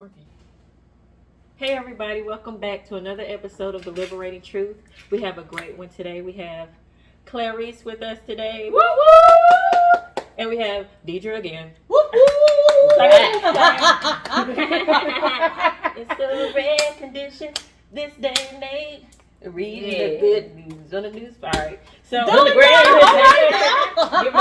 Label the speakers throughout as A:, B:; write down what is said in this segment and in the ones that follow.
A: Okay. Hey everybody, welcome back to another episode of The Liberating Truth. We have a great one today. We have Clarice with us today. Woo woo! And we have Deidre again. Woo woo! It's a rare condition this day and age. Reading the good news on the news. Alright. So on the grand give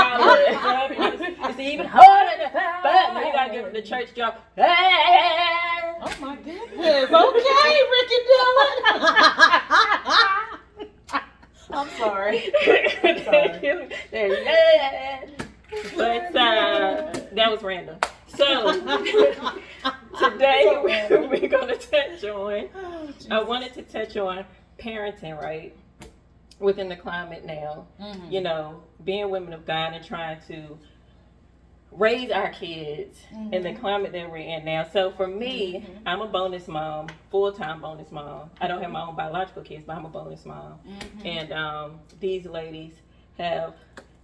A: it's even harder to find. But now you gotta give it the church job.
B: Oh my goodness. Okay, Ricky Dillon. I'm sorry.
A: But that was random. So today we're gonna touch on I wanted to touch on parenting, right? Within the climate now.
B: Mm-hmm.
A: You know, being women of God and trying to raise our kids in the climate that we're in now. So for me, I'm a bonus mom, full-time bonus mom. I don't have my own biological kids, but I'm a bonus mom. And these ladies have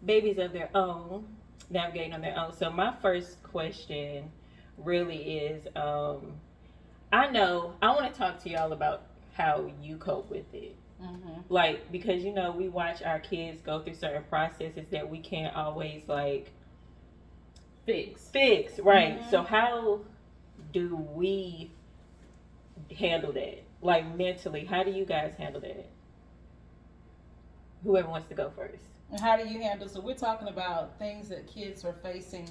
A: babies of their own, navigating on their own. So my first question really is, I want to talk to y'all about how you cope with it. Like, because, you know, we watch our kids go through certain processes that we can't always, like, fix, right? So how do we handle that? Like, mentally, how do you guys handle that? Whoever wants to go first.
B: And how do you handle? So we're talking about things that kids are facing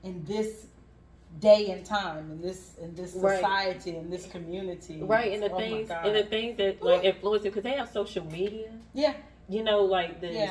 B: in this day and time, in this
A: Right.
B: society, in this community.
A: Right, and the
B: Oh my
A: things
B: God.
A: and the things that like influence it, because they have social media.
B: Yeah.
A: You know, like the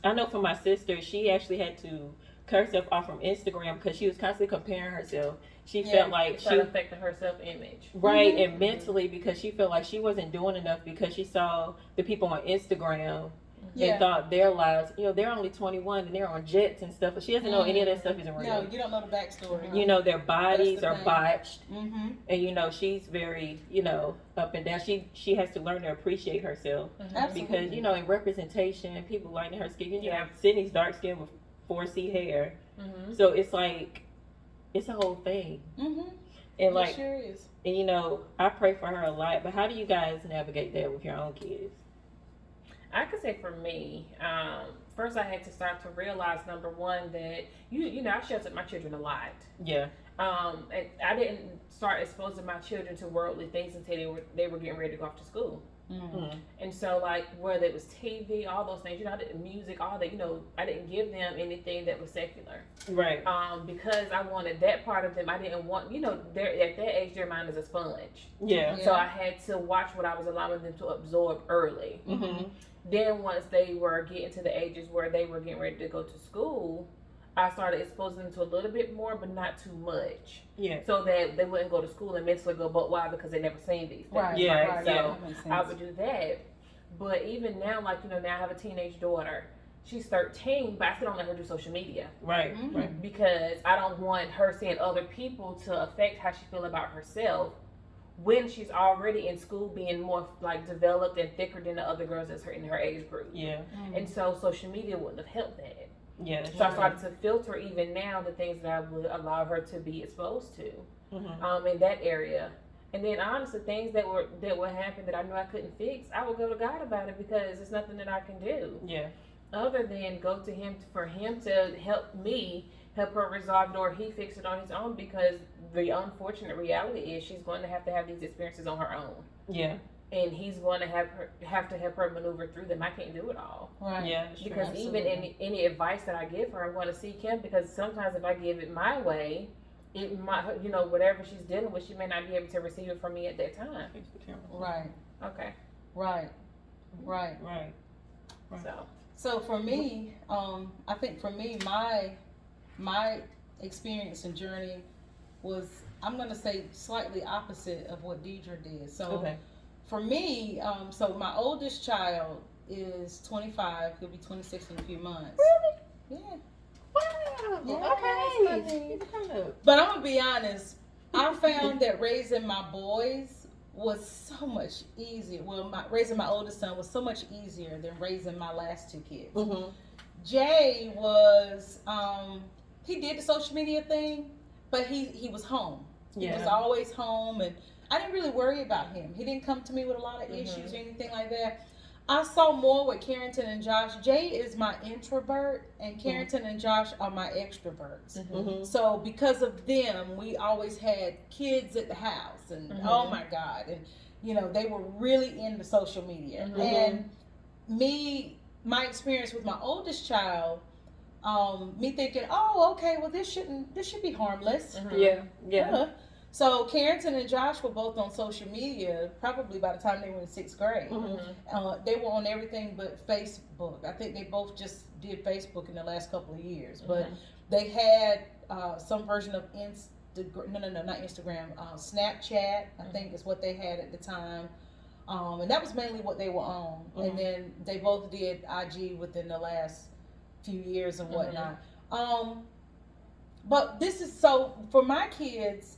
A: I know for my sister, she actually had to cut herself off from Instagram because she was constantly comparing herself. She felt like she
C: affected her self-image.
A: right, and mentally, because she felt like she wasn't doing enough because she saw the people on Instagram and thought their lives, you know, they're only 21 and they're on jets and stuff, but she doesn't know any of that stuff isn't real.
B: No, you don't know the backstory.
A: You know, their bodies are
B: thing.
A: botched,
B: Mm-hmm.
A: and you know, she's very, you know, up and down. She has to learn to appreciate herself
B: Absolutely.
A: because, you know, in representation, people lighten her skin. You know, Sydney's dark skin with 4C hair, so it's like it's a whole thing. And like,
B: it sure is.
A: and you know, I pray for her a lot. But how do you guys navigate that with your own kids?
C: I could say for me, first I had to start to realize, number one, that you know I sheltered my children a lot.
A: Yeah.
C: And I didn't start exposing my children to worldly things until they were getting ready to go off to school. And so, like, whether it was TV, all those things, you know, music, all that, you know, I didn't give them anything that was secular.
A: Right.
C: Because I wanted that part of them. I didn't want, you know, at that age, their mind is a sponge.
A: Yeah.
C: So I had to watch what I was allowing them to absorb early. Then once they were getting to the ages where they were getting ready to go to school, I started exposing them to a little bit more, but not too much.
A: Yeah.
C: So that they wouldn't go to school and mentally go, but why? Because they never seen these things.
B: Right.
A: Yeah,
B: Right.
C: So
B: That makes sense.
C: I would do that. But even now, like, you know, now I have a teenage daughter. She's 13, but I still don't let her do social media.
A: Right. Right.
C: Because I don't want her seeing other people to affect how she feel about herself when she's already in school being more like developed and thicker than the other girls that's in her age group.
A: Yeah.
C: And so social media wouldn't have helped that.
A: Yeah.
C: So I started to filter even now the things that I would allow her to be exposed to in that area. And then honestly, things that would happen that I knew I couldn't fix, I would go to God about it because it's nothing that I can do.
A: Yeah.
C: Other than go to him for him to help her resolve it, or he fix it on his own, because the unfortunate reality is she's going to have these experiences on her own.
A: Yeah.
C: And he's going to have to help her maneuver through them. I can't do it all.
B: Right.
A: Yeah.
C: Because even in any advice that I give her, I'm going to seek him, because sometimes if I give it my way, it might, you know, whatever she's dealing with, she may not be able to receive it from me at that time.
B: Right.
C: Okay.
B: Right. Right.
A: Right.
B: So for me, I think for me, my experience and journey was, I'm going to say, slightly opposite of what Deidre did. So for me, so my oldest child is 25. He'll be 26 in a few months.
A: Really?
B: Yeah.
A: Wow.
B: Yeah,
A: Okay.
B: But I'm going to be honest, I found that raising my boys was so much easier. Well, raising my oldest son was so much easier than raising my last two kids. Jay was, he did the social media thing, but he was home. He was
A: Yeah.
B: always home, and I didn't really worry about him. He didn't come to me with a lot of
C: Mhm.
B: issues or anything like that. I saw more with Carrington and Josh. Jay is my introvert, and Carrington and Josh are my extroverts.
A: Mhm.
B: So because of them, we always had kids at the house, and oh my God, and you know they were really into social media.
C: Mhm.
B: And my experience with my oldest child, me thinking, oh, okay, well this should be harmless.
C: Mhm.
A: Yeah. Yeah.
B: Yeah. So Carrington and Josh were both on social media probably by the time they were in 6th grade.
C: Mhm.
B: They were on everything but Facebook. I think they both just did Facebook in the last couple of years. But they had some version of Instagram. No, not Instagram. Snapchat, I think is what they had at the time. And that was mainly what they were on.
A: Mhm.
B: And then they both did IG within the last few years and whatnot. But this is so for my kids.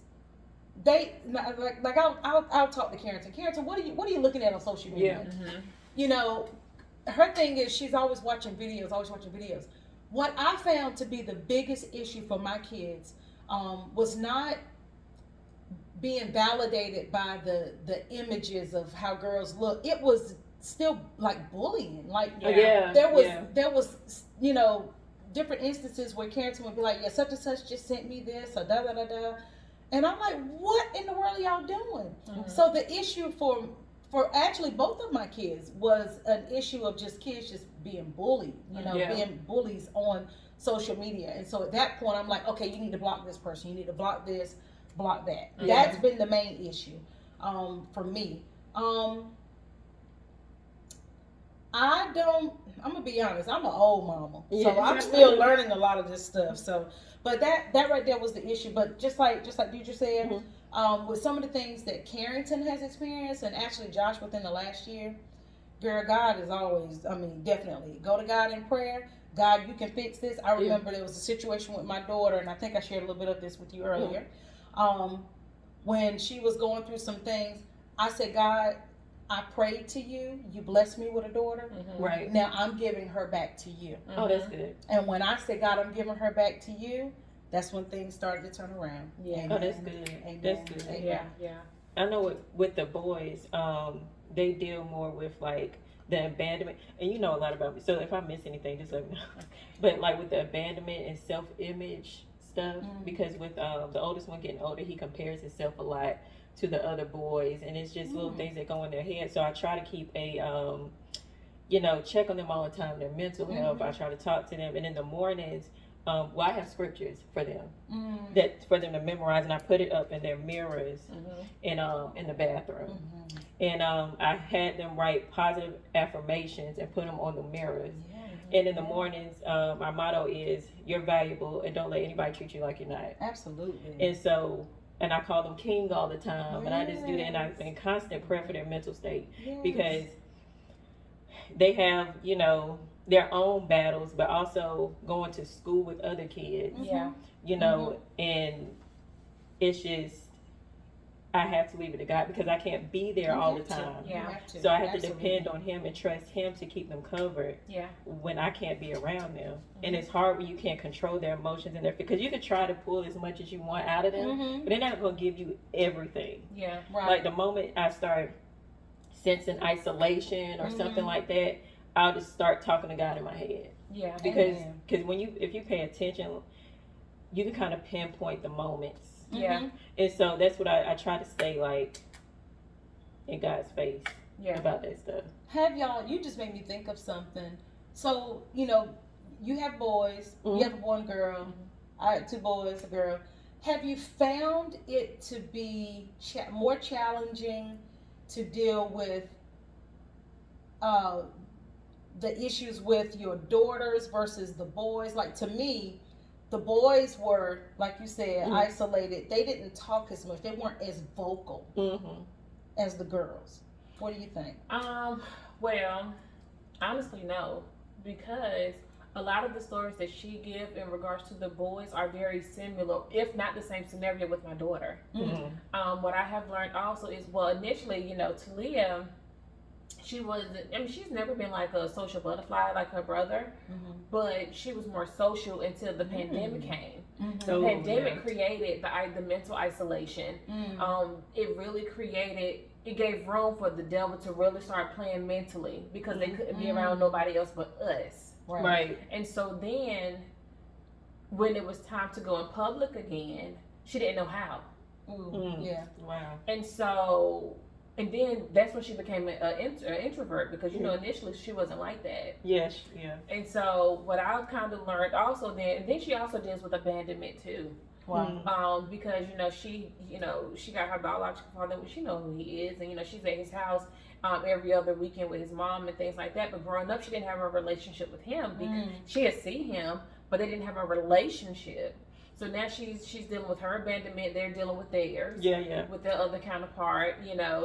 B: They like I'll talk to Carrington. Carrington, what are you looking at on social media?
C: Mhm.
B: You know, her thing is she's always watching videos. What I found to be the biggest issue for my kids was not being validated by the images of how girls look. It was still like bullying. Like
A: Yeah.
B: there was you know different instances where Carrington would be like, yeah, such and such just sent me this or da da da da. And I'm like, what in the world are y'all doing?
C: Mhm.
B: So the issue for actually both of my kids was an issue of just kids just being bullied, you know,
A: Yeah.
B: being bullies on social media. And so at that point, I'm like, okay, you need to block this person. You need to block this, block that.
C: Yeah.
B: That's been the main issue for me. I'm gonna be honest, I'm an old mama. So
A: Yeah.
B: I'm still learning a lot of this stuff. So but that right there was the issue. But just like Deidre said, with some of the things that Carrington has experienced, and actually Josh within the last year, girl, God is always, definitely go to God in prayer. God, you can fix this. I remember there was a situation with my daughter, and I think I shared a little bit of this with you earlier. When she was going through some things, I said, God, I prayed to you. You blessed me with a daughter.
C: Mhm.
A: Right.
B: Now I'm giving her back to you.
A: Oh, that's good.
B: And when I said, God, I'm giving her back to you, that's when things started to turn around.
C: Yeah.
A: Oh, that's good.
B: Amen.
A: That's good.
B: Amen.
C: Yeah. Yeah.
A: I know with the boys, they deal more with like the abandonment, and you know a lot about me. So if I miss anything, just let me know. But like with the abandonment and self-image stuff, because with the oldest one getting older, he compares himself a lot to the other boys, and it's just little things that go in their head. So I try to keep a check on them all the time, their mental health. I try to talk to them, and in the mornings, I have scriptures for them that for them to memorize, and I put it up in their mirrors in the bathroom. And I had them write positive affirmations and put them on the mirrors. And in the mornings, my motto is, you're valuable and don't let anybody treat you like you're not.
B: Absolutely.
A: And so, and I call them king all the time. And I just do that, and I'm in constant prayer for their mental state. Because they have, their own battles, but also going to school with other kids,
C: Yeah.
A: and it's just, I have to leave it to God because I can't be there all the time.
C: Yeah.
A: So I have to depend on Him and trust Him to keep them covered
C: Yeah.
A: when I can't be around them. And it's hard when you can't control their emotions and because you can try to pull as much as you want out of them, but they're not going to give you everything.
C: Yeah.
B: Right.
A: Like the moment I start sensing isolation or something like that, I'll just start talking to God in my head.
C: Yeah.
A: Because if you pay attention, you can kind of pinpoint the moments.
C: Yeah.
A: And so that's what I try to stay like in God's face
C: Yeah.
A: about that stuff.
B: Have y'all, you just made me think of something. So, you have boys, you have a boy and girl. I had 2 boys, a girl. Have you found it to be more challenging to deal with the issues with your daughters versus the boys? Like, to me, the boys were, like you said, isolated. They didn't talk as much. They weren't as vocal as the girls. What do you think?
C: Well, honestly, no, because a lot of the stories that she gives in regards to the boys are very similar, if not the same scenario with my daughter. What I have learned also is, well, initially, Talia, she wasn't, I mean, she's never been like a social butterfly like her brother, but she was more social until the pandemic came. The
A: Oh,
C: pandemic
A: yeah.
C: created the mental isolation. It really created, it gave room for the devil to really start playing mentally because they couldn't be around nobody else but us.
A: Right.
C: And so then, when it was time to go in public again, she didn't know how.
B: Yeah.
A: Wow.
C: And so, and then that's when she became an introvert because, you know, initially she wasn't like that.
A: Yes. Yeah.
C: And so, what I kind of learned also then, and then she also deals with abandonment too.
B: Wow.
C: Because she got her biological father, which she know who he is, and she's at his house every other weekend with his mom and things like that. But growing up, she didn't have a relationship with him because she had seen him, but they didn't have a relationship. So now she's dealing with her abandonment. They're dealing with theirs.
A: Yeah.
C: With their other counterpart.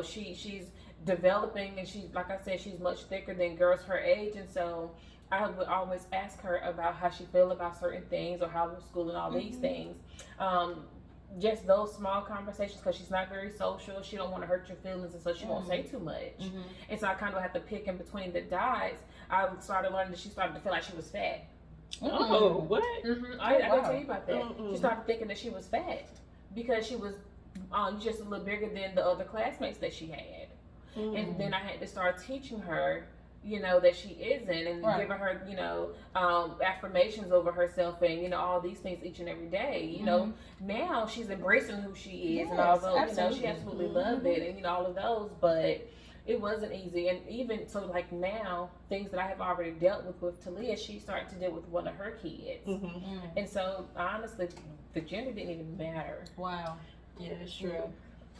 C: She's developing, and she's, like I said, she's much thicker than girls her age, and so I would always ask her about how she feel about certain things or how was school and all these things. Just those small conversations, because she's not very social. She don't want to hurt your feelings, and so she won't say too much. And so I kind of have to pick in between the dots. I started learning that she started to feel like she was fat.
A: Oh, what?
C: I gotta tell you about that. She started thinking that she was fat because she was just a little bigger than the other classmates that she had. And then I had to start teaching her, that she isn't, and giving her, affirmations over herself, and all these things each and every day. Now she's embracing who she is, and although she absolutely loved it, and all of those, but it wasn't easy. And even so, like now, things that I have already dealt with Talia, she's starting to deal with one of her kids. And so honestly, the gender didn't even matter.
B: Wow.
A: Yeah, it's true.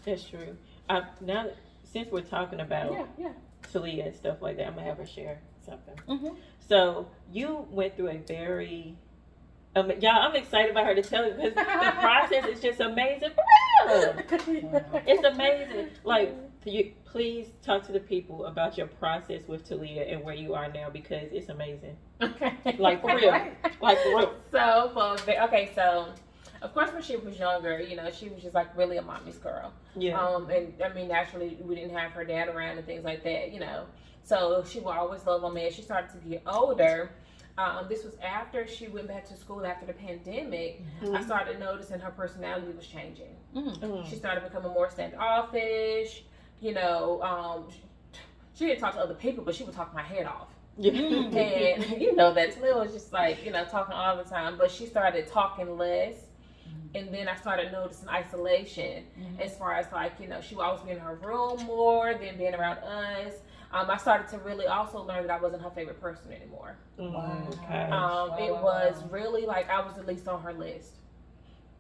A: It's true. Now, since we're talking about Talia and stuff like that, I'm gonna have her share something. So you went through a very y'all, I'm excited about her to tell you because the process is just amazing. It's amazing. Like, you please talk to the people about your process with Talia and where you are now, because it's amazing.
C: Okay.
A: Like, for real. Like, for real.
C: So of course when she was younger, she was just like really a mommy's girl.
A: Yeah.
C: And I mean, naturally we didn't have her dad around and things like that, So she would always love on me. As she started to get older, this was after she went back to school after the pandemic. I started noticing her personality was changing. She started becoming more standoffish. She didn't talk to other people, but she would talk my head off. And that Talia was just like, talking all the time, but she started talking less. And then I started noticing isolation as far as like, she would always be in her room more than being around us. I started to really also learn that I wasn't her favorite person anymore.
A: Okay.
C: It was really like I was the least on her list.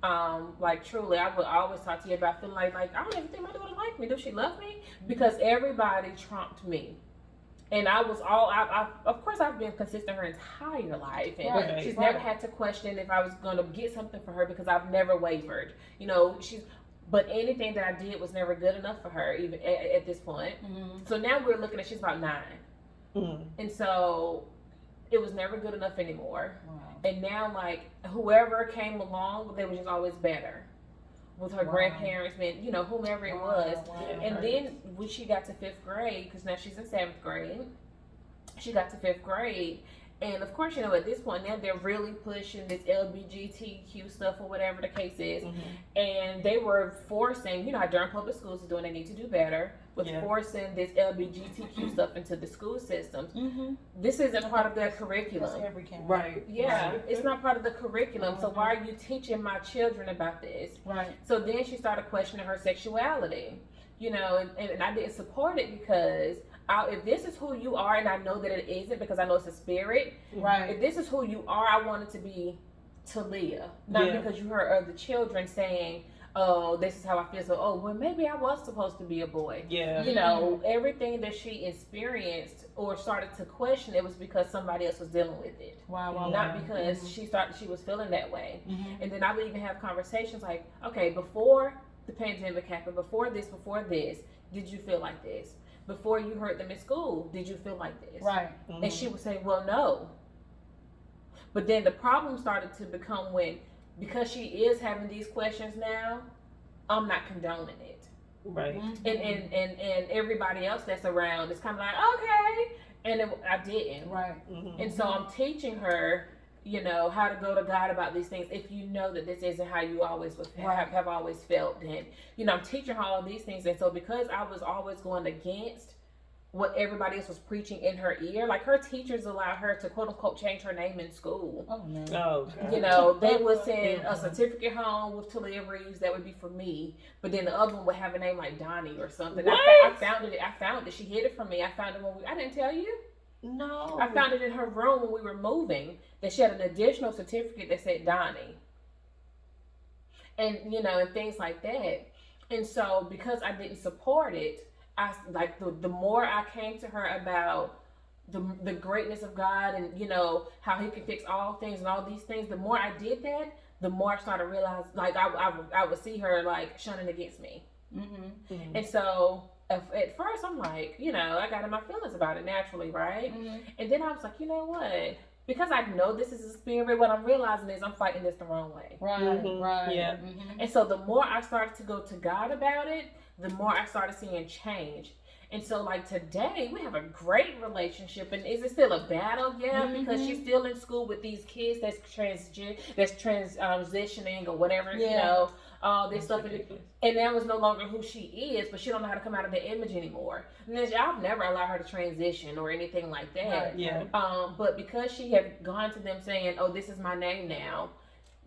C: Like truly, I would always talk to you about feeling like I don't even think my daughter liked me. Does she love me? Because everybody trumped me. And I was of course, I've been consistent her entire life. And she's never had to question if I was going to get something for her because I've never wavered. But anything that I did was never good enough for her, even at this point. So now we're looking at, she's about 9. And so it was never good enough anymore.
B: Wow.
C: And now, like, whoever came along, they were just always better. With her grandparents, whomever it was. And then when she got to 5th grade, because now she's in 7th grade, she got to 5th grade. And of course, at this point now they're really pushing this LGBTQ stuff or whatever the case is. And they were forcing, how Durham Public Schools is doing, they need to do better with forcing this LGBTQ stuff into the school systems. This isn't part of their curriculum.
B: That's every campus.
A: Right.
C: Yeah, it's not part of the curriculum. So why are you teaching my children about this?
B: Right.
C: So then she started questioning her sexuality, and I didn't support it because if this is who you are, and I know that it isn't because I know it's a spirit.
B: Right.
C: If this is who you are, I want it to be Talia, not because you heard other children saying, "Oh, this is how I feel." So, well, maybe I was supposed to be a boy.
A: Yeah.
C: Everything that she experienced or started to question, it was because somebody else was dealing with it.
B: Wow.
C: Not because she was feeling that way. And then I would even have conversations like, okay, before the pandemic happened, before this, did you feel like this? Before you heard them in school, did you feel like this?
B: Right.
C: And she would say, well, no. But then the problem started to become because she is having these questions now, I'm not condoning it.
A: Right.
C: and everybody else that's around is kind of like, okay, and I didn't.
B: Right.
C: And so I'm teaching her, you know, how to go to God about these things. If you know that this isn't how you always would have always felt, then, you know, I'm teaching her all of these things. And so because I was always going against what everybody else was preaching in her ear, like her teachers allowed her to quote unquote change her name in school.
B: Oh man.
A: Oh, God.
C: You know, they would send a certificate home with Talia Reeves that would be for me, but then the other one would have a name like Donnie or something.
A: What?
C: I found it. She hid it from me. I found it I didn't tell you.
A: No.
C: I found it in her room when we were moving, that she had an additional certificate that said Donnie. And, you know, and things like that. And so because I didn't support it, I like the more I came to her about the greatness of God and, you know, how he can fix all things and all these things, the more I did that, the more I started to realize, like, I would see her, like, shunning against me. And so at first I'm like, you know, I got in my feelings about it naturally, right? And then I was like, you know what? Because I know this is a spirit, what I'm realizing is I'm fighting this the wrong way.
B: Right.
A: Yeah.
C: And so the more I started to go to God about it, the more I started seeing change. And so, like, today we have a great relationship. And is it still a battle? Yeah, because she's still in school with these kids that's transitioning or whatever, you know, all this stuff. And that was no longer who she is, but she don't know how to come out of the image anymore. And then I've never allowed her to transition or anything like that.
B: Right.
A: Yeah.
C: But because she had gone to them saying, oh, this is my name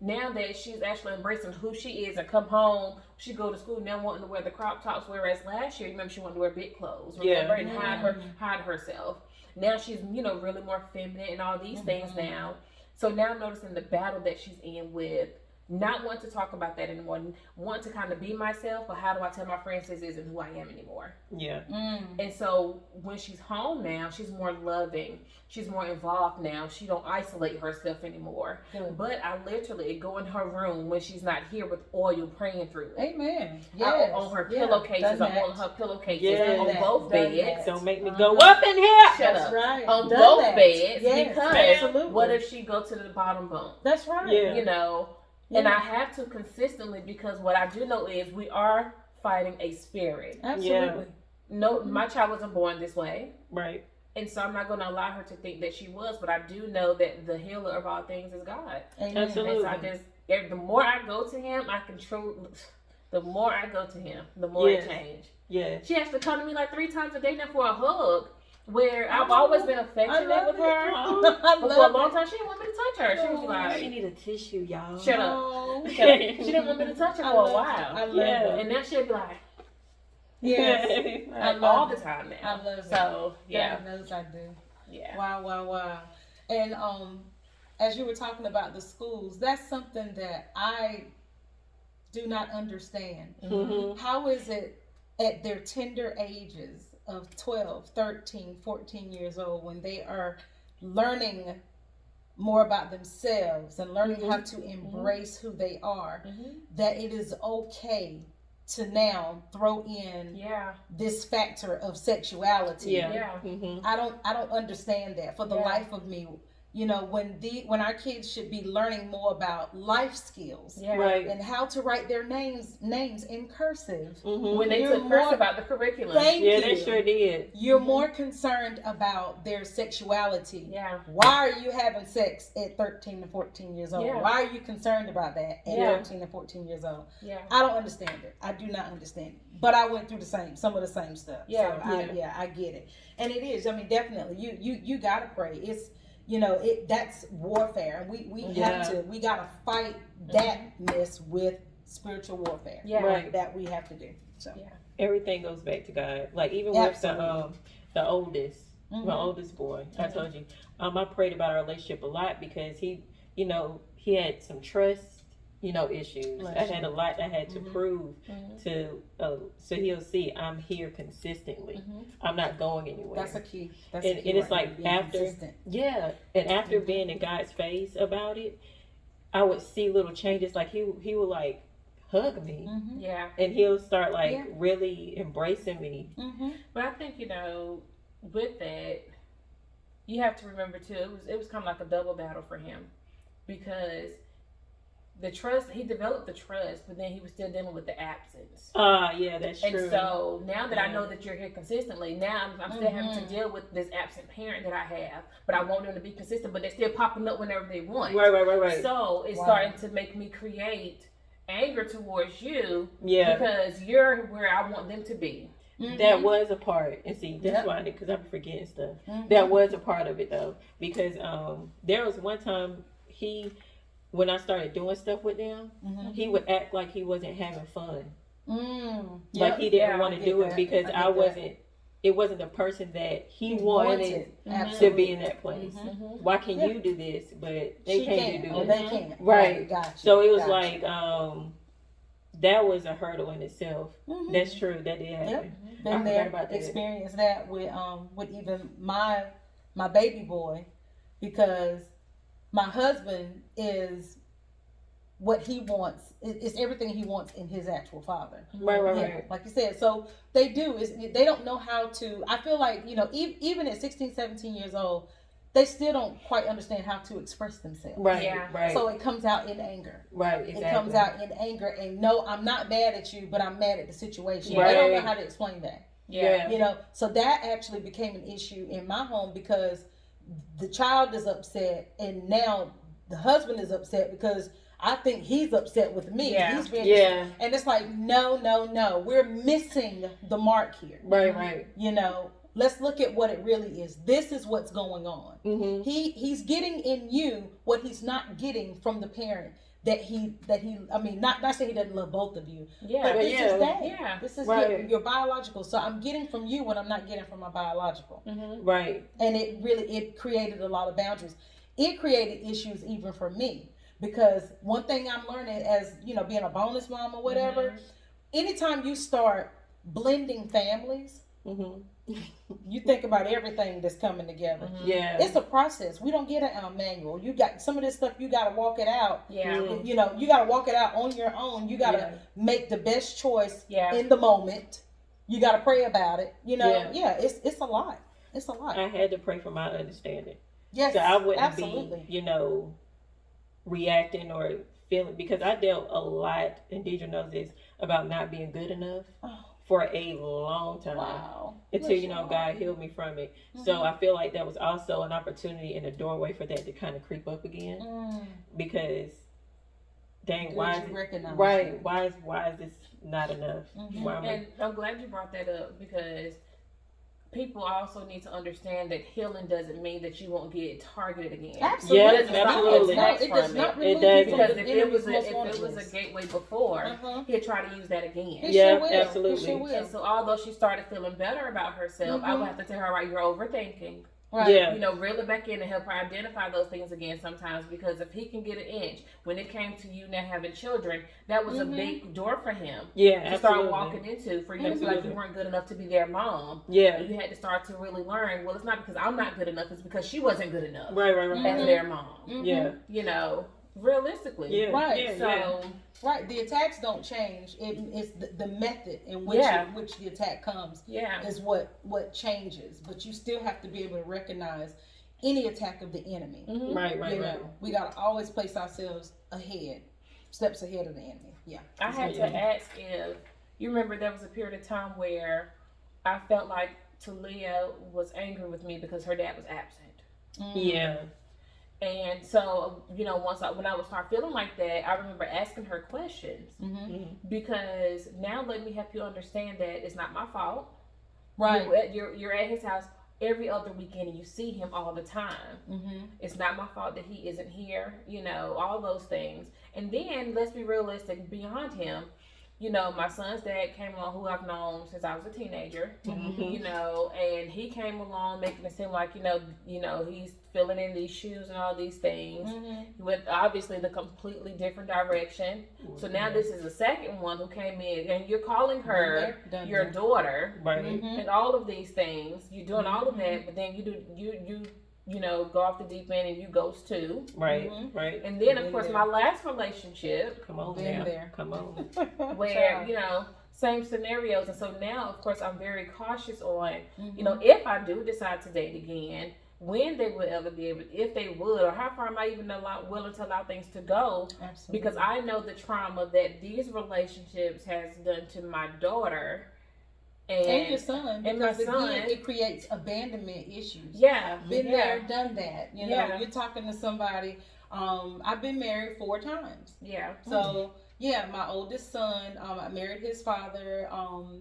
C: now that she's actually embracing who she is and come home, she go to school now wanting to wear the crop tops, whereas last year, remember, she wanted to wear big clothes, remember, and hide herself. Now she's, you know, really more feminine and all these things now. So now I'm noticing the battle that she's in with not want to talk about that anymore, want to kind of be myself, but how do I tell my friends this isn't who I am anymore?
A: Yeah.
C: And so when she's home now, she's more loving. She's more involved now. She don't isolate herself anymore. But I literally go in her room when she's not here with oil praying through it.
B: Amen. Yes.
C: On her pillowcases, on her pillowcases, on both
B: Done
C: beds.
B: that.
A: Don't make me go up in here.
C: Shut
B: That's
C: up.
B: right.
C: On
B: Done
C: both
B: that.
C: beds,
B: Yes,
C: because
B: absolutely.
C: what if she go to the bottom bunk?
B: That's right.
A: Yeah.
C: You know, and I have to consistently, because what I do know is we are fighting a spirit.
B: Absolutely.
C: No, my child wasn't born this way.
A: Right.
C: And so I'm not going to allow her to think that she was, but I do know that the healer of all things is God.
B: Amen.
A: Absolutely.
C: And so the more I go to him, the more I go to him, the more it change.
A: Yeah.
C: She has to come to me like 3 times a day now for a hug, where I've always been affectionate with her. But for a long time, she didn't want me to touch her. She was like,
A: She need a tissue, y'all.
C: shut up. She didn't want me to touch her for a while.
B: I love
A: Yeah.
B: it.
C: And now she'll be like,
B: Yes. I love
C: all
B: it.
C: the time
B: I
C: now.
B: love it.
C: So, yeah.
B: God knows I do.
C: Yeah.
B: Wow. And as you were talking about the schools, that's something that I do not understand. How is it at their tender ages of 12, 13, 14 years old, when they are learning more about themselves and learning how to embrace who they are, that it is okay to now throw in this factor of sexuality?
C: Yeah.
B: I don't understand that for the life of me. You know, when our kids should be learning more about life skills,
A: Right.
B: and how to write their names in cursive.
C: When they
B: You're
C: took first
B: more-
C: about the curriculum.
B: Thank
A: Yeah,
B: you.
A: they sure did.
B: You're more concerned about their sexuality.
C: Yeah.
B: Why are you having sex at 13 and 14 years old?
C: Yeah.
B: Why are you concerned about that at
C: Yeah.
B: 13 and 14 years old?
C: Yeah.
B: I don't understand it. I do not understand it. But I went through some of the same stuff.
C: Yeah.
B: So I get it. And it is, I mean, definitely you gotta pray. It's, you know, that's warfare. We gotta fight that mess with spiritual warfare.
C: Yeah.
A: Right.
B: That we have to do. So
A: Everything goes back to God. Like even
B: Absolutely.
A: with the oldest, my oldest boy, I told you, I prayed about our relationship a lot because he had some trust, issues. I had a lot I had to prove to, so he'll see I'm here consistently. I'm not going anywhere.
B: that's a key. That's
A: And
B: a key.
A: it's
B: right
A: like
B: there, being
A: after,
B: consistent.
A: and after being in God's face about it, I would see little changes. Like he would like hug me,
C: Yeah.
A: and he'll start like
B: Yeah.
A: really embracing me.
C: But I think, with that, you have to remember too, it was kind of like a double battle for him, because the trust, he developed the trust, but then he was still dealing with the absence.
A: Yeah, that's true.
C: And so now that I know that you're here consistently, now I'm still having to deal with this absent parent that I have, but I want them to be consistent, but they're still popping up whenever they want.
A: Right.
C: So it's starting to make me create anger towards you
A: Yeah.
C: because you're where I want them to be.
A: That was a part, and see, that's why, because I'm forgetting stuff. That was a part of it though, because there was one time when I started doing stuff with them, he would act like he wasn't having fun, like he didn't want to do it because I wasn't. It wasn't the person that he wanted to be in that place. Why can you do this, but they can't do
B: it?
A: this?
B: They can't.
A: Right.
B: Gotcha.
A: So it was like that was a hurdle in itself. That's true. That did happen.
B: Yep. Been there, experienced that with even my baby boy, because my husband is what he wants. It's everything he wants in his actual father.
A: Right.
B: Like you said, so they they don't know how to. I feel like, even at 16, 17 years old, they still don't quite understand how to express themselves.
A: Right.
B: So it comes out in anger.
A: Right. Exactly.
B: It comes out in anger, and no, I'm not mad at you, but I'm mad at the situation.
A: Right.
B: They don't know how to explain that.
A: Yeah.
B: So that actually became an issue in my home because the child is upset, and now the husband is upset because I think he's upset with me. He's being and it's like, no, we're missing the mark here.
A: Right.
B: Let's look at what it really is. This is what's going on. He's getting in you what he's not getting from the parent that he not saying he doesn't love both of you. But this is that. This is your biological. So I'm getting from you what I'm not getting from my biological.
A: Right.
B: And it created a lot of boundaries. It created issues even for me. Because one thing I'm learning as, being a bonus mom or whatever, anytime you start blending families, you think about everything that's coming together. It's a process. We don't get a manual. You got some of this stuff, you got to walk it out. You got to walk it out on your own. You got to make the best choice in the moment. You got to pray about it. It's a lot. It's a lot.
A: I had to pray for my understanding.
B: Yes,
A: so I wouldn't
B: absolutely.
A: be, reacting or feeling, because I dealt a lot, and Deidre knows this, about not being good enough for a long time.
B: Wow.
A: Until, God healed me from it. So I feel like that was also an opportunity and a doorway for that to kind of creep up again. Because dang, why is this not enough?
C: And I'm glad you brought that up, because people also need to understand that healing doesn't mean that you won't get targeted again.
B: Absolutely.
A: Absolutely.
B: It does not remove
A: doesn't.
B: you from
C: Because
B: the
C: if
B: enemy's
C: it was a gateway before, he'll try to use that again.
B: He sure will.
A: Absolutely.
B: He sure will.
C: And so although she started feeling better about herself, I would have to tell her, all right, you're overthinking.
B: Right.
C: Reel it back in and help her identify those things again sometimes, because if he can get an inch, when it came to you now having children, that was a big door for him to start walking into, for you to feel like you weren't good enough to be their mom. And you had to start to really learn, well, it's not because I'm not good enough, it's because she wasn't good enough as their mom. Realistically.
B: The attacks don't change. It's the method in which the attack comes is what changes. But you still have to be able to recognize any attack of the enemy. We gotta always place ourselves steps ahead of the enemy.
C: I had to ask if you remember there was a period of time where I felt like Talia was angry with me because her dad was absent. And so, when I would start feeling like that, I remember asking her questions, because now let me help you understand that it's not my fault.
B: Right.
C: You're at his house every other weekend and you see him all the time. It's not my fault that he isn't here, all those things. And then let's be realistic beyond him. My son's dad came along, who I've known since I was a teenager, and he came along making it seem like, he's filling in these shoes and all these things. He went obviously the completely different direction. So now this is the second one who came in, and you're calling her your daughter, and all of these things. You're doing all of that, but then you go off the deep end and you ghost too.
A: Right.
C: And then, of course, my last relationship.
A: Come on.
C: Where, same scenarios. And so now, of course, I'm very cautious on, if I do decide to date again, when they would ever be able, if they would, or how far am I even willing to allow things to go?
B: Absolutely.
C: Because I know the trauma that these relationships has done to my daughter
B: and your son,
C: and my
B: because
C: son.
B: again, it creates abandonment issues.
C: Yeah,
B: Been
C: yeah.
B: there, done that. You know,
C: Yeah.
B: you're talking to somebody. I've been married 4 times.
C: Yeah.
B: So yeah, my oldest son, I married his father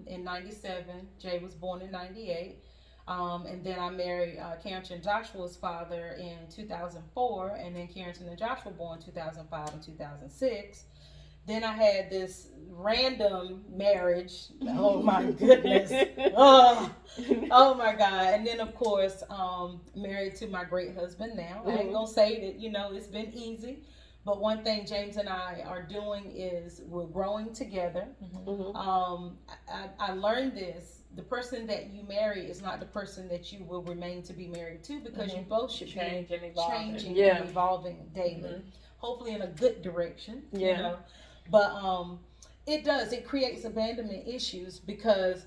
B: in '97. Jay was born in '98. And then I married Carrington Joshua's father in 2004, and then Carrington and Joshua born 2005 and 2006. Then I had this random marriage. Oh my goodness. Oh my God. And then of course, married to my great husband now. I ain't gonna say that, you know, it's been easy. But one thing James and I are doing is we're growing together. I learned this. The person that you marry is not the person that you will remain to be married to, because you both should
C: Change
B: be
C: and evolving.
B: changing and evolving daily. Hopefully in a good direction.
A: Yeah.
B: You know? But it does. It creates abandonment issues because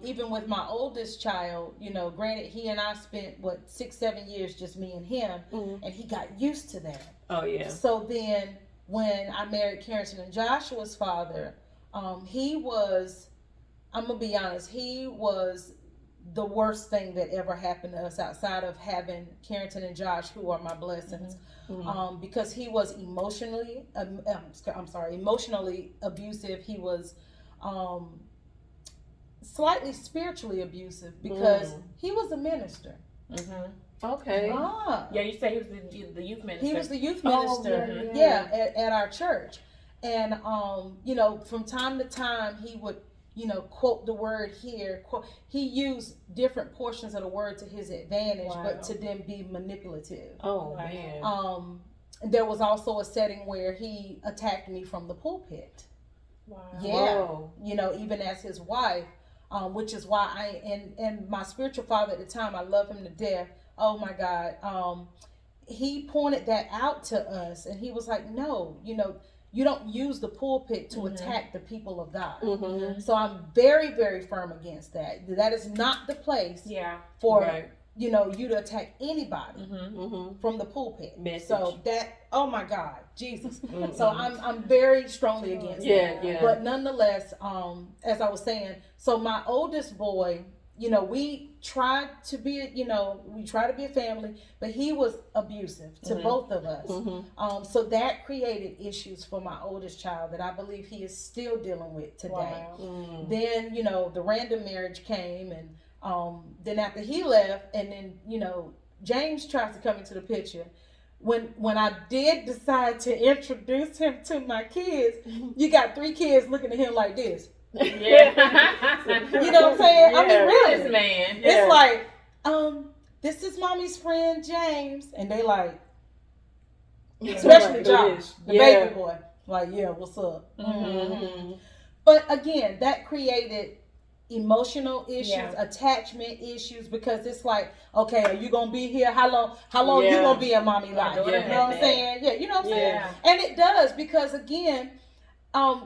B: even with my oldest child, you know, granted he and I spent 6-7 years just me and him, and he got used to that.
A: Oh yeah.
B: So then when I married Carrington and Joshua's father, he was, I'm gonna be honest, he was the worst thing that ever happened to us outside of having Carrington and Josh, who are my blessings. Because he was emotionally abusive. He was slightly spiritually abusive because he was a minister.
A: Okay.
C: Yeah, you say he was the youth minister.
B: He was the youth
A: Oh,
B: minister,
A: yeah.
B: at our church. And you know, from time to time he would, you know, quote the word here. He used different portions of the word to his advantage, but to then be manipulative.
A: Oh man.
B: There was also a setting where he attacked me from the pulpit.
C: Wow.
B: Yeah.
A: Whoa.
B: You know, even as his wife, which is why and my spiritual father at the time, I love him to death. Oh my God. He pointed that out to us, and he was like, no, you know, you don't use the pulpit to attack the people of God. So I'm very, very firm against that. That is not the place for, you know, you to attack anybody from the pulpit.
A: Message.
B: So that, oh my God, Jesus. So I'm very strongly against that.
A: Yeah.
B: But nonetheless, as I was saying, so my oldest boy, you know, we tried to be a family, but he was abusive to both of us. So that created issues for my oldest child that I believe he is still dealing with today.
C: Wow.
B: Then, you know, the random marriage came, and then after he left, and then, you know, James tries to come into the picture. When I did decide to introduce him to my kids, you got 3 kids looking at him like this.
C: Yeah.
B: You know what I'm saying? I mean, really.
C: This man.
B: It's like, this is mommy's friend James, and they like, especially Josh, the baby boy, like, yeah, what's up? But again, that created emotional issues, attachment issues, because it's like, okay, are you gonna be here? How long you gonna be in mommy life? You know what I'm saying? Yeah, you know what I'm saying? And it does, because again,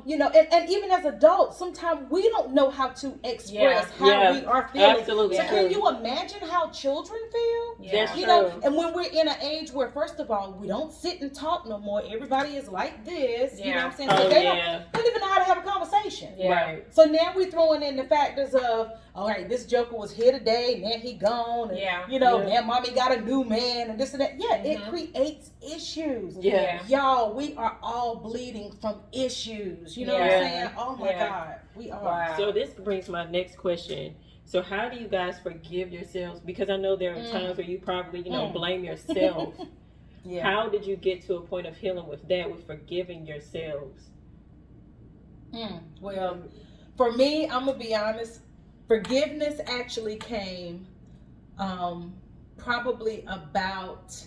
B: you know, and even as adults, sometimes we don't know how to express how we are feeling.
A: Absolutely.
B: So can you imagine how children feel?
A: That's
B: You
A: true.
B: know, and when we're in an age where, first of all, we don't sit and talk no more. Everybody is like this. You know what I'm saying? So they don't even know how to have a conversation.
A: Right.
B: So now we're throwing in the factors of, all right, this joker was here today, and then he gone, and you know, now mommy got a new man, and this and that. Yeah, it creates issues. Y'all, we are all bleeding from issues. You know what I'm saying? Oh my God, we are.
C: Wow.
A: So this brings my next question. So how do you guys forgive yourselves? Because I know there are times where you probably, you know, blame yourself. How did you get to a point of healing with that, with forgiving yourselves?
B: Well, for me, I'm gonna be honest. Forgiveness actually came probably about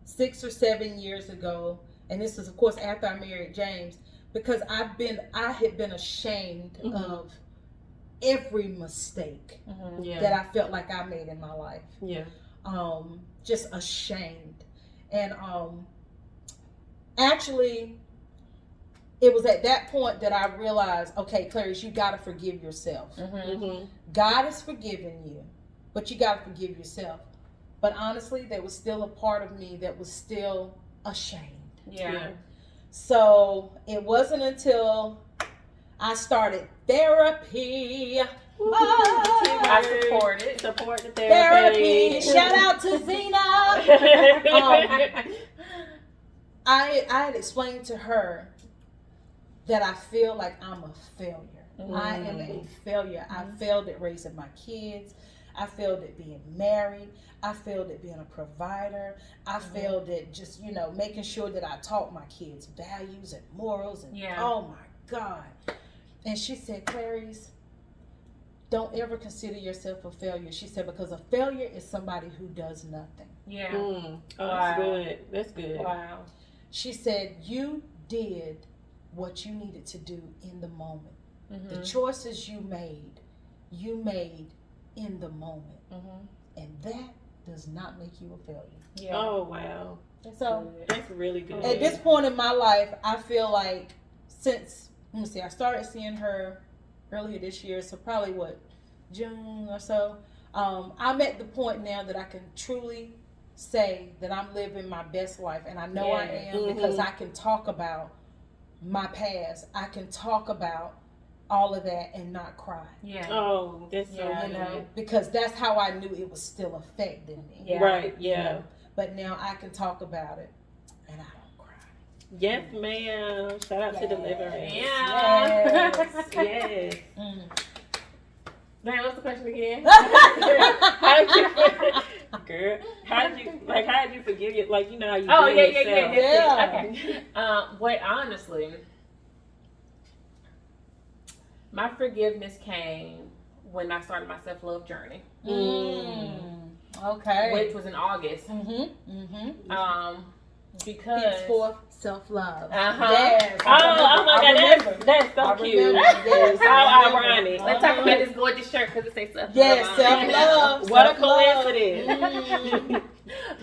B: 6 or 7 years ago, and this is of course after I married James, because I had been ashamed of every mistake that I felt like I made in my life. Just ashamed. And actually, it was at that point that I realized, okay, Clarice, you got to forgive yourself. God has forgiven you, but you got to forgive yourself. But honestly, there was still a part of me that was still ashamed.
C: Yeah.
B: So it wasn't until I started therapy.
C: I support it.
A: Support the
B: Therapy. Shout out to Zena. I had explained to her that I feel like I'm a failure. I am a failure. I failed at raising my kids. I failed at being married. I failed at being a provider. I failed at just, making sure that I taught my kids values and morals. And oh my God. And she said, Clarice, don't ever consider yourself a failure. She said, because a failure is somebody who does nothing.
C: Yeah.
A: Oh, that's good. That's good.
C: Wow.
B: She said, you did what you needed to do in the moment. The choices you made in the moment. And that does not make you a failure.
C: Yeah.
A: Oh, wow.
B: So
A: That's really good.
B: at this point in my life, I feel like since, I started seeing her earlier this year, so probably June or so. I'm at the point now that I can truly say that I'm living my best life, and I know I am because I can talk about my past. I can talk about all of that and not cry.
C: Yeah.
A: Oh, that's so good.
B: Because that's how I knew it was still affecting me.
C: Yeah.
A: Right, yeah.
B: But now I can talk about it and I don't cry.
A: Yes, ma'am. Shout out to Deliverance.
C: Yeah.
A: Yes.
C: Dang, what's the question again?
A: How did you forgive you? Like, how you
C: Oh,
A: blame yourself.
C: Okay. Honestly, my forgiveness came when I started my self-love journey.
B: Okay.
C: Which was in August. Because
B: for self-love.
C: Yes.
A: Oh my God, that's so cute.
B: Yes.
A: How ironic.
C: Let's talk about this gorgeous shirt because it says self-love.
B: Yes, self-love.
A: What a
B: self-love.
A: coincidence.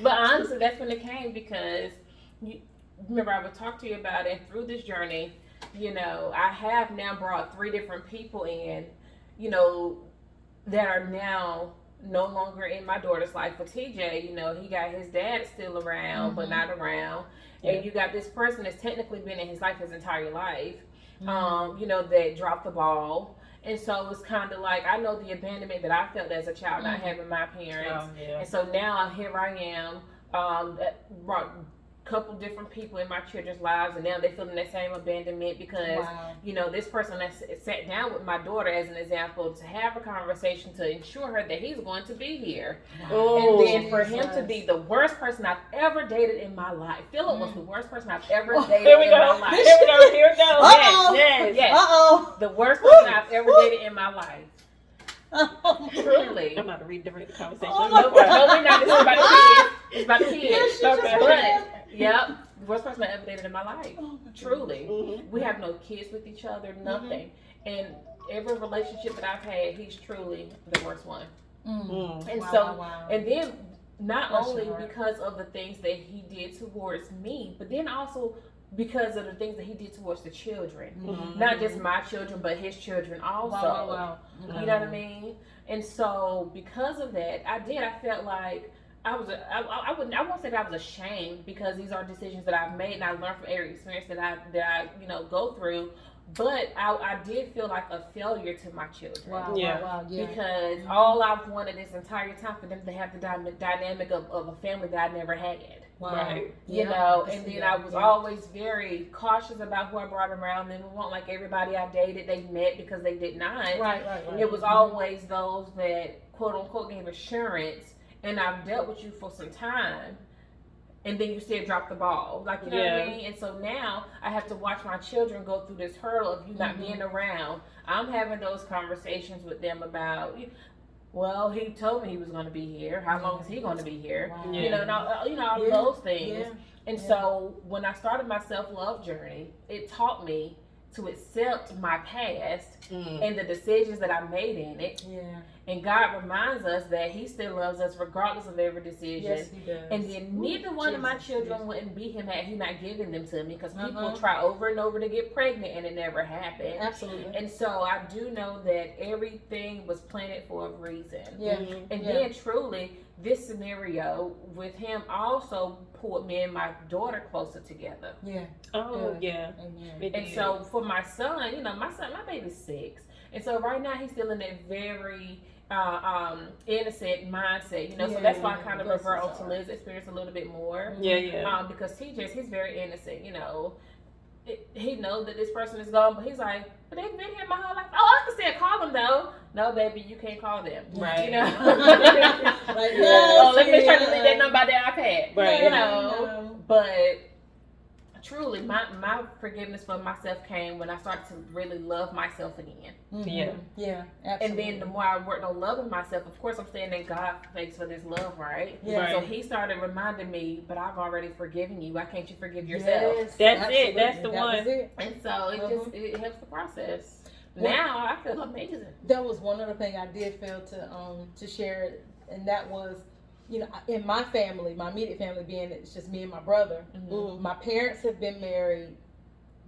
C: But honestly, that's when it came because remember I would talk to you about it, and through this journey, I have now brought 3 different people in, that are now no longer in my daughter's life. For TJ, he got his dad still around, but not around. Yeah. And you got this person that's technically been in his life his entire life, that dropped the ball. And so it's kind of like, I know the abandonment that I felt as a child, not having my parents. And so now here I am, brought a couple different people in my children's lives, and now they're feeling that same abandonment because, this person that sat down with my daughter as an example to have a conversation to ensure her that he's going to be here.
A: Oh,
C: and then for him to be the worst person I've ever dated in my life. Philip was the worst person I've ever dated in my life.
A: Here we go.
B: Uh-oh.
C: Yes.
B: Uh-oh.
C: The worst person I've ever dated in my life. Truly.
A: I'm about to redirect the conversation.
C: No, we're not. This is about the kids. It's about the kids.
B: Okay.
C: Yep. The worst person I ever dated in my life. Truly. We have no kids with each other, nothing. And every relationship that I've had, he's truly the worst one. And and then not only because of the things that he did towards me, but then also because of the things that he did towards the children. Not just my children, but his children also. You know what I mean? And so because of that, I felt like I won't say that I was ashamed, because these are decisions that I've made and I learned from every experience that I go through. But I did feel like a failure to my children.
B: Wow.
C: Because all I've wanted this entire time for them to have the dynamic of a family that I never had.
A: Right.
C: And then I was always very cautious about who I brought around them. It wasn't like everybody I dated, they met because they did not.
B: Right.
C: It was always those that, quote unquote, gave assurance, and I've dealt with you for some time, and then you still drop the ball. Like, you know what I mean? And so now I have to watch my children go through this hurdle of you not being around. I'm having those conversations with them about, well, he told me he was going to be here. How long is he going to be here? All those things. And so when I started my self-love journey, it taught me to accept my past and the decisions that I made in it. And God reminds us that he still loves us regardless of every decision.
B: Yes, he does.
C: And then neither one of my children wouldn't be him had he not given them to me, because people try over and over to get pregnant and it never happened.
B: Absolutely.
C: And so I do know that everything was planted for a reason.
B: Yeah.
C: And then truly, this scenario with him also pulled me and my daughter closer together.
B: Yeah.
A: Oh, yeah.
B: Amen.
A: It
C: And
A: did.
C: so for my son, my baby's 6, and so right now he's still in that very innocent mindset, so that's why I kind of
B: Bless
C: revert
B: his
C: onto
B: heart.
C: Liz's experience a little bit more.
A: Yeah.
C: Because TJ's, he's very innocent, he knows that this person is gone, but he's like, but they've been here my whole life. Oh, I can still call them though. No, baby, you can't call them.
A: Right.
B: Like,
C: Oh, let me try to
B: yeah.
C: delete that number out the iPad.
A: Right.
C: But truly, my forgiveness for myself came when I started to really love myself again.
A: Yeah.
B: Yeah,
C: And
B: absolutely.
C: then the more I worked on loving myself, of course, I'm staying in God's face for this love, right?
B: Yeah.
A: Right.
C: So he started reminding me, but I've already forgiven you. Why can't you forgive yourself?
B: Yes,
A: That's it. That's
B: absolutely.
A: the
B: That was
A: one.
B: it.
C: And so it helps the process.
B: Well-
C: Now I feel amazing.
B: That was one other thing I did fail to share, and that was, in my family, my immediate family being it's just me and my brother.
A: Mm.
B: My parents have been married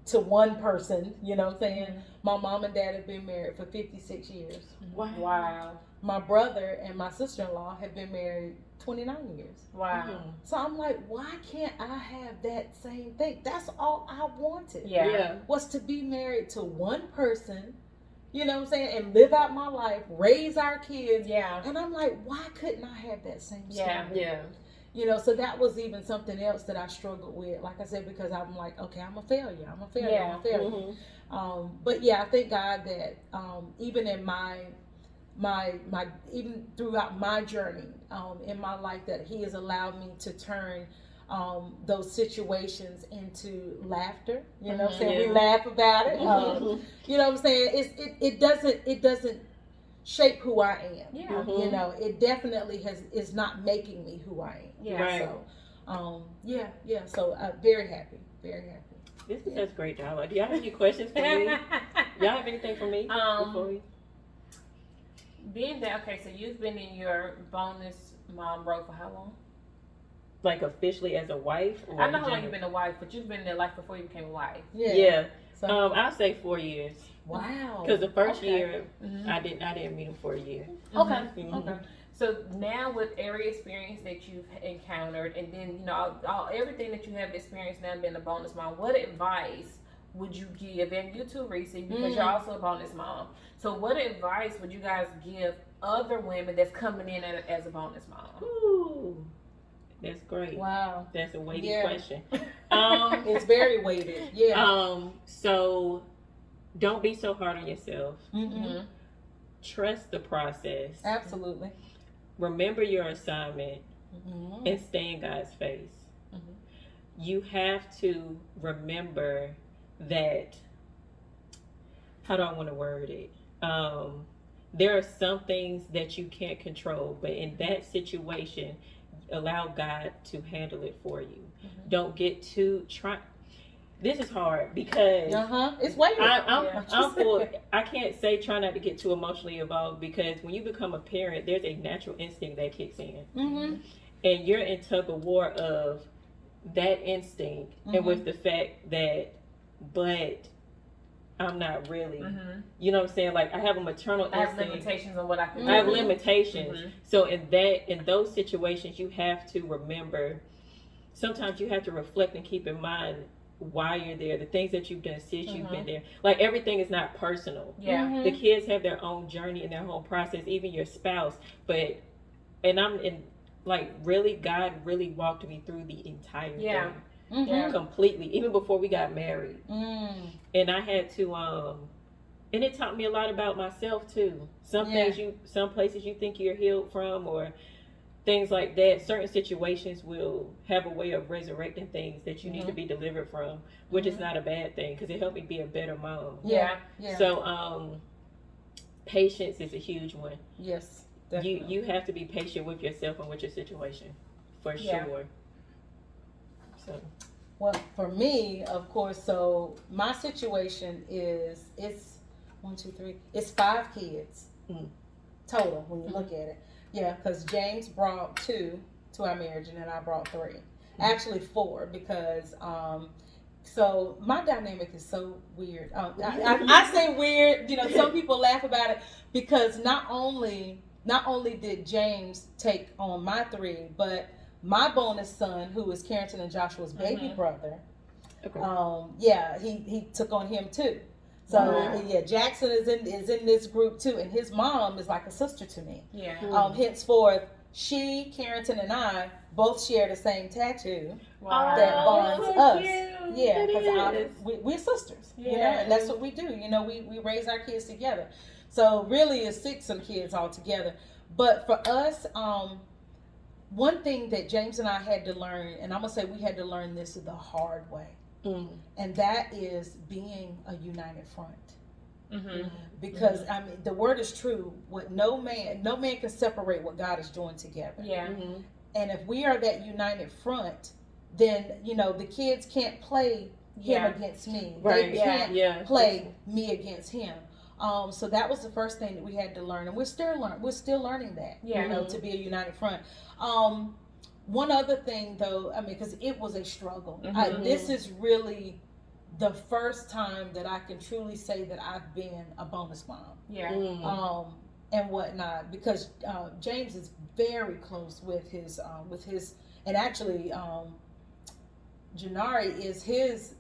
B: to one person. You know what I'm saying? My mom and dad have been married for 56 years.
C: Wow.
B: My brother and my sister-in-law have been married 29 years.
C: Wow.
A: Mhm.
B: So I'm like, why can't I have that same thing? That's all I wanted.
C: Yeah.
B: Was to be married to one person, you know what I'm saying, and live out my life, raise our kids.
C: Yeah.
B: And I'm like, why couldn't I have that same
C: Yeah.
B: story?
A: Yeah.
B: So that was even something else that I struggled with. Like I said, because I'm like, okay, I'm a failure. I'm a failure.
C: Yeah.
B: I'm a failure.
A: Mhm.
B: But yeah, I thank God that even in my even throughout my journey in my life, that He has allowed me to turn those situations into laughter. You know what I'm saying?
A: Yeah.
B: We laugh about it.
A: Mhm.
B: You know what I'm saying? It doesn't shape who I am.
C: Yeah.
A: Mhm.
B: It definitely is not making me who I am.
C: Yeah.
A: Right.
B: So yeah. So very happy.
A: This is such great dialogue. Do y'all have any questions for me? Y'all have anything for me? Before we...
C: Being that, okay, so you've been in your bonus mom role for how long?
A: Like officially as a wife? Or
C: I know
A: in
C: how long
A: general?
C: you've been a wife, but you've been in their life before you became a wife.
A: Yeah.
B: So,
A: I'll say 4 years.
B: wow.
A: Because the first
B: Okay.
A: year, I didn't meet him for a year.
B: Okay.
A: Mhm.
B: Okay.
C: So now with every experience that you've encountered, and then all everything that you have experienced now being a bonus mom, what advice would you give? And you too, Reese, because you're also a bonus mom. So what advice would you guys give other women that's coming in as a bonus mom?
A: Ooh, that's great.
B: Wow.
A: That's a weighty
B: Yeah.
A: question.
B: It's very weighted. Yeah.
A: So don't be so hard on yourself.
B: Mm-hmm.
A: Trust the process.
B: Absolutely.
A: Remember your assignment
B: Mm-hmm.
A: and stay in God's face.
C: Mhm.
A: You have to remember that, how do I want to word it? There are some things that you can't control, but in that situation, allow God to handle it for you.
C: Mhm.
A: Don't get too This is hard because
B: It's weighted.
A: I'm full. I can't say try not to get too emotionally involved, because when you become a parent, there's a natural instinct that kicks in,
B: Mm-hmm.
A: and you're in tug of war of that instinct and with the fact that, but I'm not really.
C: Mm-hmm.
A: You know what I'm saying? Like, I have a maternal
C: I have
A: instinct.
C: limitations on what I can do.
A: I have limitations.
C: Mhm.
A: So in those situations, you have to remember. Sometimes you have to reflect and keep in mind why you're there, the things that you've done since you've been there. Like, everything is not personal.
C: Yeah.
B: Mm-hmm.
A: The kids have their own journey and their whole process, even your spouse. Like, really, God really walked me through the entire
C: Yeah.
A: thing.
C: Yeah.
A: Completely, even before we got married.
B: Mm.
A: And I had to and it taught me a lot about myself too. Some places you think you're healed from, or things like that. Certain situations will have a way of resurrecting things that you need to be delivered from, which is not a bad thing, because it helped me be a better mom.
C: Yeah.
A: So patience is a huge one.
B: Yes. Definitely.
A: You have to be patient with yourself and with your situation, for
C: Yeah.
A: sure. So
B: Well, for me, of course, so my situation is, it's 1, 2, 3, it's 5 kids total when you look at it. Yeah, because James brought 2 to our marriage, and then I brought 3. Actually 4, because so my dynamic is so weird. I say weird, some people laugh about it, because not only not only did James take on my 3, but my bonus son, who is Carrington and Joshua's baby brother, he took on him too. So Jackson is in this group too, and his mom is like a sister to me.
C: Yeah.
B: Henceforth, she, Carrington, and I both share the same tattoo
C: Wow.
B: that bonds
A: so
B: us.
A: cute.
B: Yeah,
A: It is.
B: because we're sisters, you know,
C: Yeah.
B: and that's what we do. You know, we raise our kids together. So really, it's 6 of kids all together. But for us, one thing that James and I had to learn, and I'm gonna say we had to learn this the hard way, and that is being a united front.
C: Mm-hmm.
B: Because I mean, the word is true. What no man can separate what God is doing together.
C: Yeah.
B: And if we are that united front, then the kids can't play him against me.
A: Right.
B: They can't play
A: Yeah.
B: me against him. So that was the first thing that we had to learn, and we're still learning that.
C: Yeah.
B: To be a united front. One other thing, though, I mean, because it was a struggle. This is really the first time that I can truly say that I've been a bonus mom.
C: Yeah.
B: And whatnot, because James is very close with his, and actually, Janari is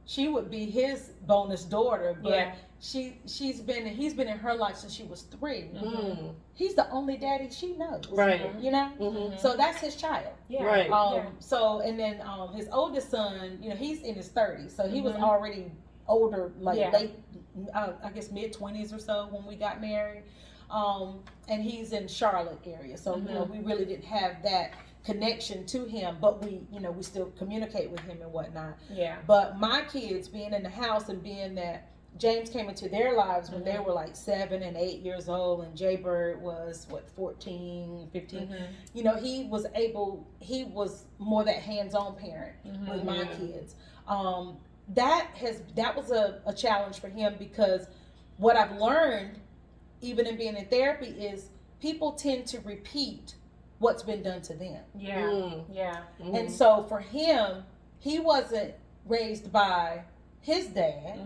B: she would be his bonus daughter, but he's been in her life since she was 3. He's the only daddy she knows.
A: Right.
B: So that's his child.
C: Yeah.
A: Right.
B: So, and then his oldest son, he's in his 30s, so he was already older, late, I guess mid-20s or so when we got married. And he's in Charlotte area, so we really didn't have that connection to him, but we still communicate with him and whatnot.
C: Yeah.
B: But my kids being in the house and being that James came into their lives when they were like 7 and 8 years old, and Jay Bird was 14, 15. He was more that hands-on parent with my kids. That was a challenge for him, because what I've learned, even in being in therapy, is people tend to repeat what's been done to them.
C: Yeah.
B: And so for him, he wasn't raised by his dad.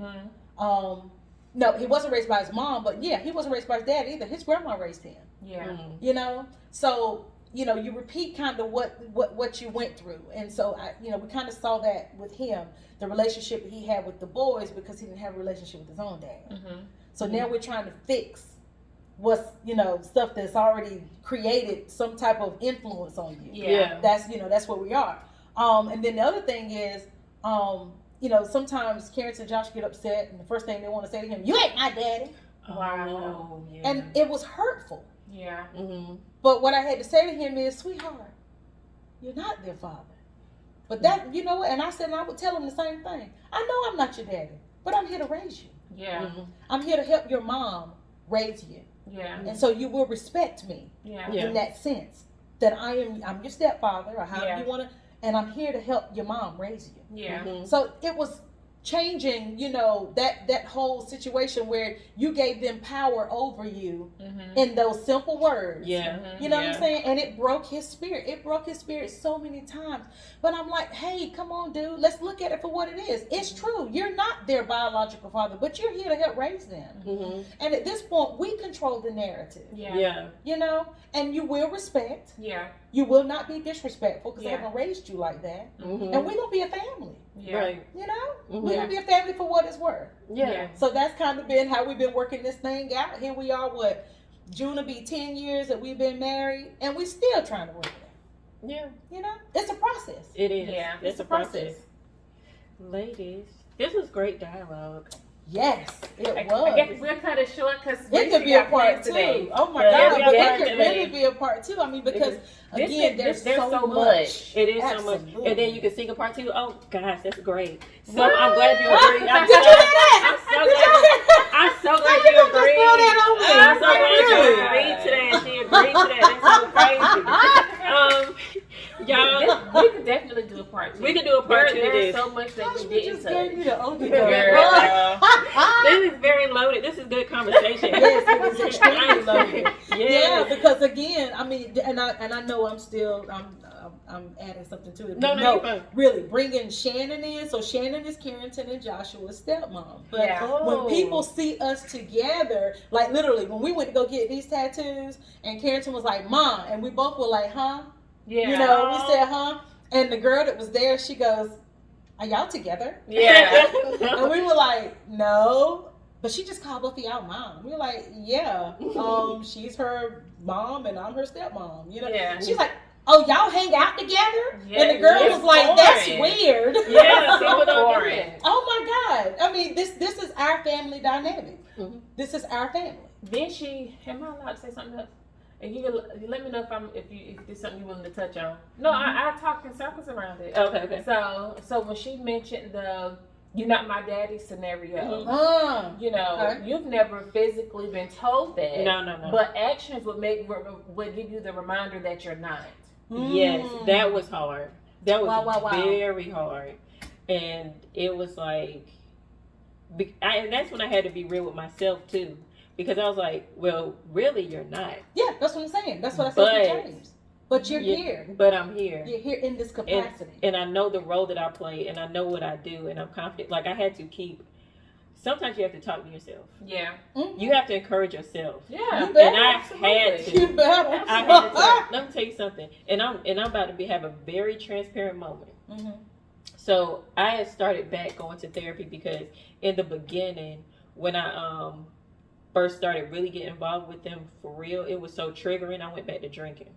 B: No, he wasn't raised by his mom, but he wasn't raised by his dad either. His grandma raised him.
C: Yeah.
B: So you repeat kind of what you went through, and so we kind of saw that with him, the relationship he had with the boys, because he didn't have a relationship with his own dad. So now we're trying to fix what's stuff that's already created some type of influence on you.
A: Yeah.
B: That's where we are. And then the other thing is, sometimes Carrington and Josh get upset, and the first thing they want to say to him, "You ain't my daddy."
C: Wow.
A: Yeah.
B: And it was hurtful.
C: Yeah.
B: But what I had to say to him is, "Sweetheart, you're not their father." But that, and I said, and I would tell him the same thing. I know I'm not your daddy, but I'm here to raise you.
C: Yeah.
B: I'm here to help your mom raise you.
C: Yeah.
B: And so you will respect me
C: Yeah.
B: in that sense, that I'm your stepfather, or however you want to, and I'm here to help your mom raise you.
C: Yeah.
B: So it was changing, that whole situation where you gave them power over you in those simple words.
A: Yeah.
B: You know what I'm saying? And it broke his spirit. It broke his spirit so many times. But I'm like, hey, come on, dude. Let's look at it for what it is. It's true. You're not their biological father, but you're here to help raise them. And at this point, we control the narrative.
C: Yeah.
B: And you will respect.
C: Yeah.
B: You will not be disrespectful, because they
C: Yeah.
B: haven't raised you like that.
A: Mm-hmm.
B: And we're going to be a family.
C: Yeah.
A: Right.
B: We're
A: Mm-hmm.
B: going to be a family for what it's worth.
A: Yeah.
B: So that's kind of been how we've been working this thing out. Here we are, June will be 10 years that we've been married, and we're still trying to work it out.
A: Yeah.
B: It's a process.
A: It is.
C: Yeah.
A: It's a process. Ladies, this was great dialogue.
B: Yes, it
C: I
B: was.
C: guess we'll cut it short because
B: It could be a part 2.
C: today.
B: Oh my
A: Yeah,
B: God,
A: yeah,
B: but it
A: definitely.
B: could really be a part 2. I mean, because again, there's so much.
A: It is so
B: Absolutely.
A: much. And then you can sing a part 2. Oh gosh, that's great. So I'm glad you agree.
B: Did you hear that?
A: I'm so glad
B: How you
A: you
B: gonna just
A: agreed.
B: throw that on me?
A: I'm so glad you
B: Really?
A: agreed to that. She agreed to that. That's so crazy. Y'all,
C: We could definitely do a part 2.
A: we can do a part 2 to
C: There's
A: this.
C: so much that
B: Gosh,
C: we
B: we
C: didn't
B: just gave you
C: touch.
B: the okie
A: Girl,
B: dokie.
A: this is very loaded. This is good conversation.
B: Yes, it is extremely loaded.
A: Yeah.
B: Yeah, because again, I mean, and I know I'm adding something to it.
A: No,
B: but
A: you're fine.
B: really bringing Shannon in. So Shannon is Carrington and Joshua's stepmom. But
C: Yeah.
B: when people see us together, like literally, when we went to go get these tattoos, and Carrington was like, "Mom," and we both were like, "Huh?"
C: Yeah.
B: You know, we said, "Huh?" And the girl that was there, she goes, "Are y'all together?"
C: Yeah.
B: And we were like, "No." But she just called both of y'all mom. We were like, "Yeah, she's her mom and I'm her stepmom." You know,
C: Yeah.
B: she's like, "Oh, y'all hang out together?"
C: Yeah,
B: And the girl
C: it's
B: was like, "That's
C: foreign.
B: weird."
A: Yeah,
C: So
A: people don't do
C: foreign.
A: that.
B: Oh my God! I mean, this is our family dynamic.
A: Mhm.
B: This is our family.
C: Then she, am I allowed to say something else? And you let me know if there's something you wanted to touch on. No, I talk in circles around it.
A: Okay, okay.
C: So when she mentioned the "you're not my daddy" scenario,
A: Mhm.
C: you know,
B: Okay.
C: you've never physically been told that.
A: No.
C: But actions would give you the reminder that you're not.
A: Yes, that was hard. That was
B: Wow.
A: very hard. And it was like, and that's when I had to be real with myself too. Because I was like, well, really, you're not.
B: Yeah, that's what I'm saying. That's what I said to James. But you're here.
A: But I'm here.
B: You're here in this capacity.
A: And I know the role that I play, and I know what I do, and I'm confident. Like, I had to keep, sometimes you have to talk to yourself.
C: Yeah.
B: Mhm.
A: You have to encourage yourself.
C: Yeah.
B: You better.
A: And I had
C: absolutely.
B: You better.
A: I had to. Let me tell you something. And I'm about to have a very transparent moment.
B: Mhm.
A: So I had started back going to therapy because in the beginning, when I first started really getting involved with them for real, it was so triggering. I went back to drinking,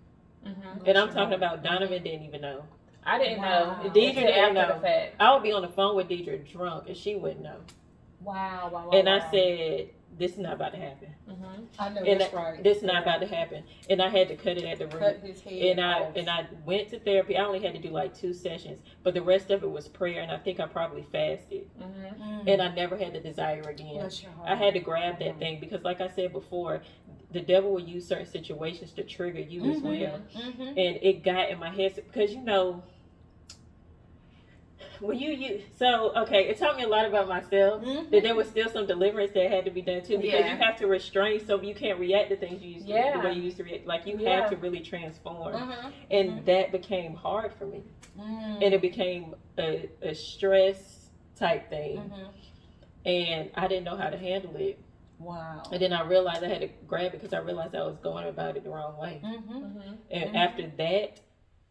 A: and I'm talking about Donovan didn't even know.
C: I didn't
B: Wow.
C: know.
A: Deidre
C: Until
A: didn't
C: after
A: know.
C: the fact.
A: I would be on the phone with Deidre drunk, and she wouldn't know.
B: Wow.
A: And I said, "This is not about to happen.
C: Mm-hmm.
B: I know
A: And
B: that's right.
A: This is not about to happen." And I had to cut it at the root.
B: Cut his head
A: And
B: off.
A: I went to therapy. I only had to do like 2 sessions, but the rest of it was prayer, and I think I probably fasted.
C: Mm-hmm.
B: Mm.
A: And I never had the desire again.
B: Bless your heart.
A: I had to grab that thing because, like I said before, the devil will use certain situations to trigger you as well.
B: Mhm.
A: And it got in my head because when it taught me a lot about myself.
B: Mhm.
A: That there was still some deliverance that had to be done too, because
C: Yeah.
A: you have to restrain so you can't react to things you used to,
C: Yeah.
A: the way you used to react. Like you
C: Yeah.
A: have to really transform,
B: Mhm.
A: and that became hard for me,
B: Mm.
A: and it became a stress type thing,
B: Mhm.
A: and I didn't know how to handle it.
B: Wow.
A: And then I realized I had to grab it because I realized I was going about it the wrong way.
B: Mhm.
C: Mm-hmm.
A: And
B: Mhm.
A: after that,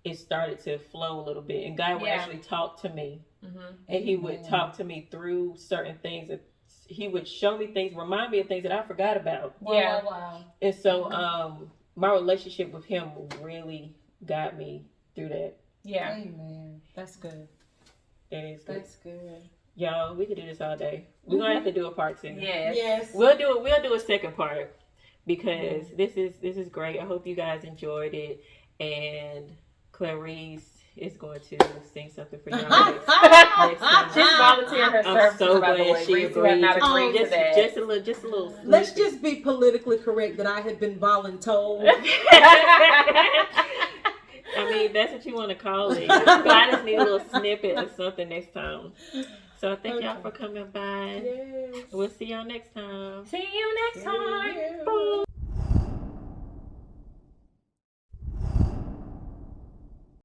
A: it started to flow a little bit, and God would
C: Yeah.
A: actually talk to me.
C: Mm-hmm.
A: And he would
B: Amen.
A: talk to me through certain things. He would show me things, remind me of things that I forgot about.
C: Yeah.
B: Wow.
A: And so my relationship with him really got me through that.
C: Yeah.
B: Amen. That's good.
A: That is good.
B: That's good.
A: Y'all, we could do this all day. We're gonna have to do a part 2.
C: Yes.
B: Yes.
A: We'll do a second part because this is great. I hope you guys enjoyed it. And Clarice is going to sing something for y'all next time.
C: She's volunteering her
A: I'm
C: services,
A: so
C: by the
A: glad
C: way.
A: she
C: Reese, you have not
A: agreed.
C: agreed to that.
A: Just a little.
B: Let's
A: snippet.
B: just be politically correct that I have been voluntold.
A: I mean, that's what you want to call it. I just need a little snippet or something next time. So thank y'all for coming by.
B: Yes.
A: We'll see y'all next time.
C: See you next time.
B: Yeah.
A: Boom.